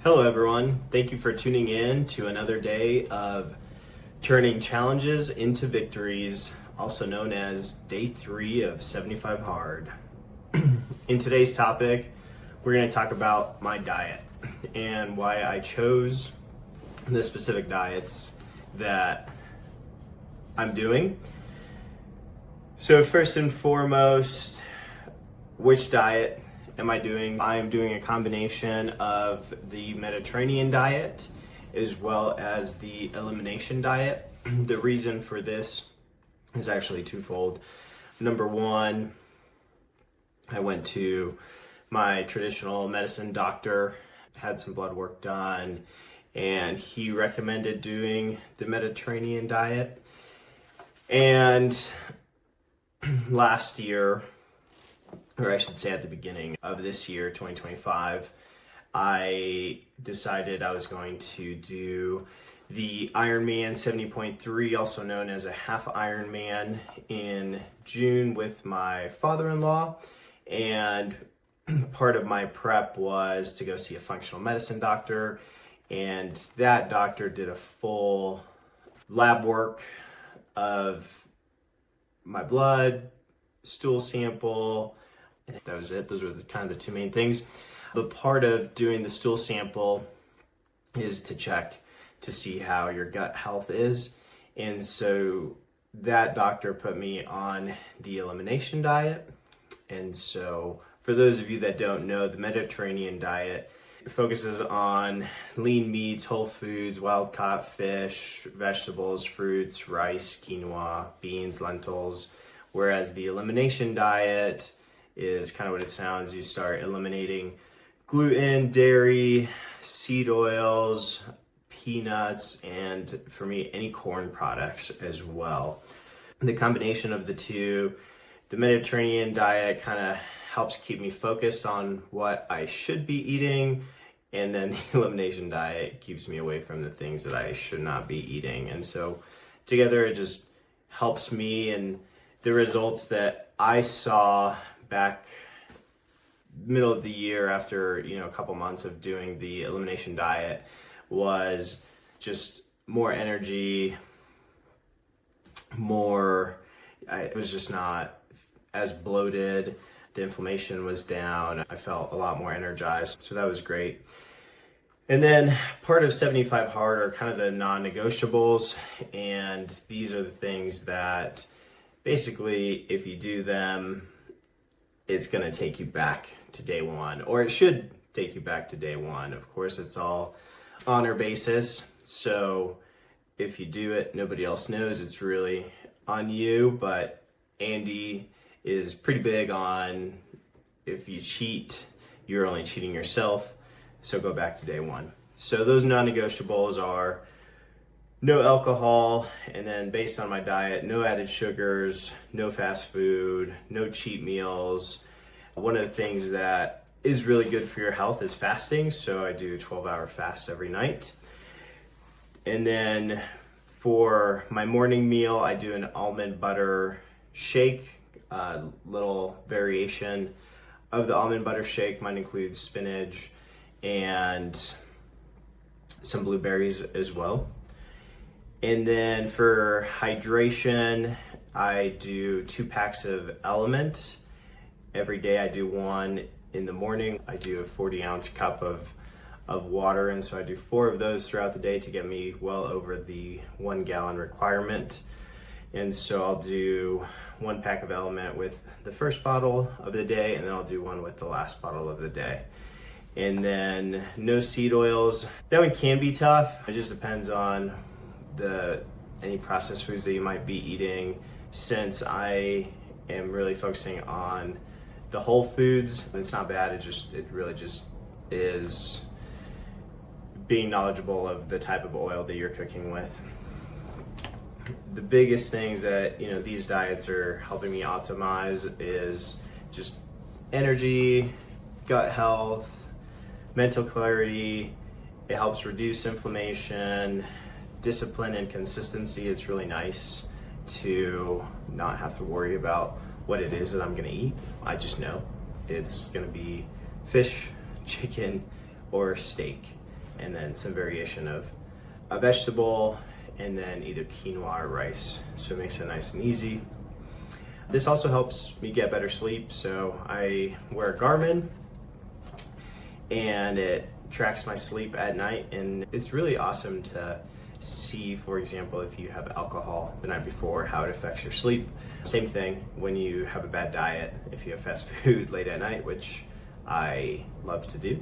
Hello everyone, thank you for tuning in to another day of turning challenges into victories, also known as day 3 of 75 hard. In today's topic, we're going to talk about my diet and why I chose the specific diets that I'm doing. So first and foremost, which diet am I doing? I am doing a combination of the Mediterranean diet as well as the elimination diet. The reason for this is actually twofold. Number one, I went to my traditional medicine doctor, had some blood work done, and he recommended doing the Mediterranean diet. And last year, or I should say at the beginning of this year, 2025, I decided I was going to do the Ironman 70.3, also known as a half Ironman, in June with my father-in-law. And part of my prep was to go see a functional medicine doctor. And that doctor did a full lab work of my blood, stool sample. That was it. Those were kind of the two main things. But part of doing the stool sample is to check to see how your gut health is. And so that doctor put me on the elimination diet. And so for those of you that don't know, the Mediterranean diet focuses on lean meats, whole foods, wild-caught fish, vegetables, fruits, rice, quinoa, beans, lentils. Whereas the elimination diet is kind of what it sounds. You start eliminating gluten, dairy, seed oils, peanuts, and for me, any corn products as well. The combination of the two, the Mediterranean diet kind of helps keep me focused on what I should be eating, and then the elimination diet keeps me away from the things that I should not be eating. And so together it just helps me, and the results that I saw back middle of the year after a couple months of doing the elimination diet was just more energy, it was just not as bloated. The inflammation was down. I felt a lot more energized, so that was great. And then part of 75 hard are kind of the non-negotiables, and these are the things that basically if you do them, it's going to take you back to day one, or it should take you back to day one. Of course, it's all honor basis. So if you do it, nobody else knows. It's really on you. But Andy is pretty big on if you cheat, you're only cheating yourself. So go back to day one. So those non-negotiables are no alcohol, and then based on my diet, no added sugars, no fast food, no cheat meals. One of the things that is really good for your health is fasting, so I do 12-hour fasts every night. And then for my morning meal, I do an almond butter shake, a little variation of the almond butter shake. Mine includes spinach and some blueberries as well. And then for hydration, I do 2 packs of Element. Every day I do one in the morning. I do a 40-ounce cup of water, and so I do 4 of those throughout the day to get me well over the 1 gallon requirement. And so I'll do 1 pack of Element with the first bottle of the day, and then I'll do one with the last bottle of the day. And then no seed oils. That one can be tough. It just depends on any processed foods that you might be eating. Since I am really focusing on the whole foods, it's not bad. It really just is being knowledgeable of the type of oil that you're cooking with. The biggest things that these diets are helping me optimize is just energy, gut health, mental clarity. It helps reduce inflammation, discipline and consistency. It's really nice to not have to worry about what it is that I'm gonna eat. I just know it's gonna be fish, chicken, or steak. and then some variation of a vegetable, and then either quinoa or rice. So it makes it nice and easy. This also helps me get better sleep. So I wear a Garmin and it tracks my sleep at night, and it's really awesome to see, for example, if you have alcohol the night before, how it affects your sleep. Same thing when you have a bad diet, if you have fast food late at night, which I love to do,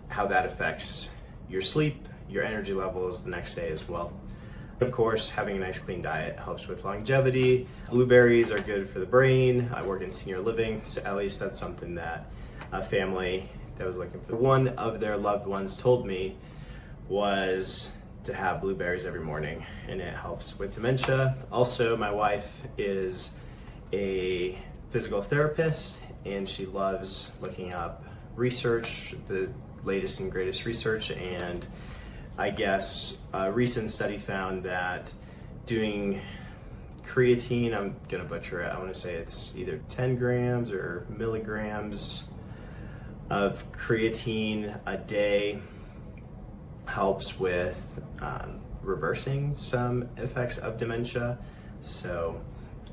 how that affects your sleep, your energy levels the next day as well. Of course, having a nice clean diet helps with longevity. Blueberries are good for the brain. I work in senior living, so at least that's something that a family that was looking for one of their loved ones told me was to have blueberries every morning, and it helps with dementia. Also, my wife is a physical therapist, and she loves looking up research, the latest and greatest research, and I guess a recent study found that doing creatine, I'm gonna butcher it, I wanna say it's either 10 grams or milligrams of creatine a day helps with reversing some effects of dementia. So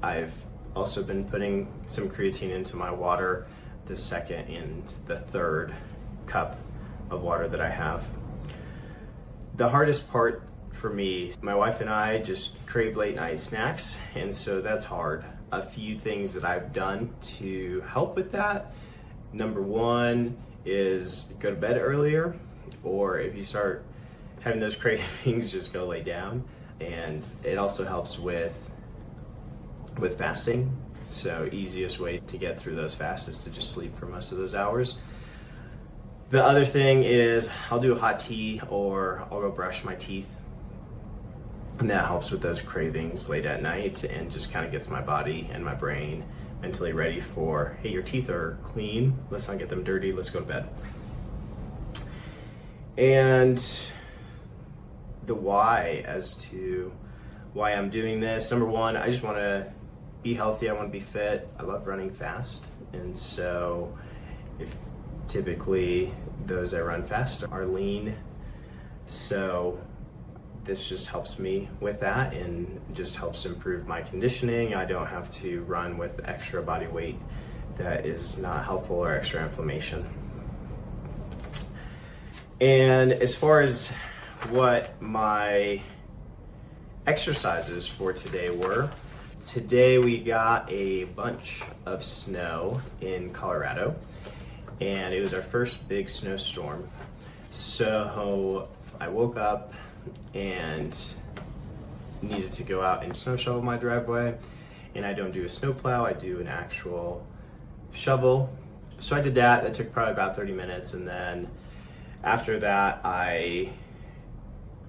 I've also been putting some creatine into my water, the second and the third cup of water that I have. The hardest part for me, my wife and I just crave late night snacks, and so that's hard. A few things that I've done to help with that. Number one is go to bed earlier, or if you start having those cravings, just go lay down. And it also helps with fasting. So easiest way to get through those fasts is to just sleep for most of those hours. The other thing is I'll do a hot tea, or I'll go brush my teeth. And that helps with those cravings late at night and just kind of gets my body and my brain mentally ready for, hey, your teeth are clean, let's not get them dirty, let's go to bed. And the why as to why I'm doing this. Number one, I just want to be healthy, I want to be fit. I love running fast, and so if typically those that run fast are lean, so this just helps me with that and just helps improve my conditioning. I don't have to run with extra body weight that is not helpful, or extra inflammation. And as far as what my exercises for today were, today we got a bunch of snow in Colorado, and it was our first big snowstorm. So I woke up and needed to go out and snow shovel my driveway, and I don't do a snow plow, I do an actual shovel. So I did that. That took probably about 30 minutes, and then after that I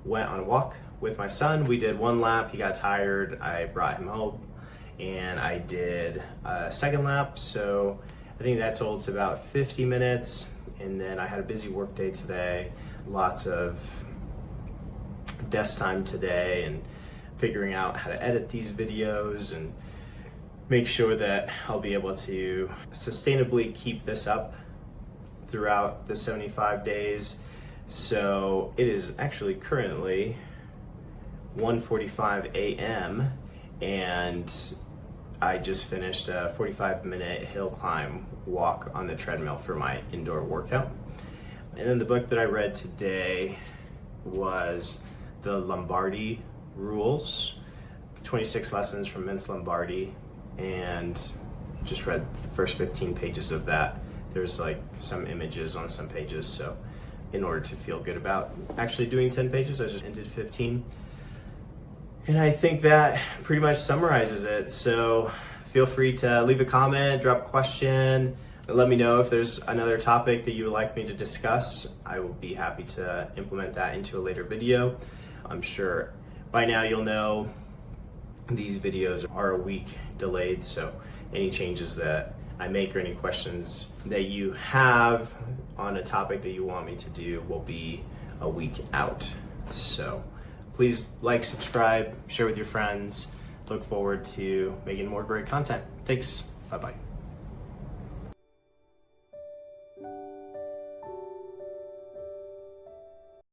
went on a walk with my son. We did one lap, he got tired, I brought him home, and I did a second lap, so I think that totaled to about 50 minutes. And then I had a busy work day today, lots of desk time today, and figuring out how to edit these videos and make sure that I'll be able to sustainably keep this up throughout the 75 days. So it is actually currently 1:45 a.m. and I just finished a 45-minute hill climb walk on the treadmill for my indoor workout. And then the book that I read today was the Lombardi rules, 26 lessons from Vince Lombardi, and just read the first 15 pages of that. There's like some images on some pages, so in order to feel good about actually doing 10 pages, I just ended 15. And I think that pretty much summarizes it. So feel free to leave a comment, drop a question, let me know if there's another topic that you would like me to discuss. I will be happy to implement that into a later video. I'm sure by now you'll know these videos are a week delayed, so any changes that I make or any questions that you have on a topic that you want me to do will be a week out. So please like, subscribe, share with your friends. Look forward to making more great content. Thanks. Bye-bye.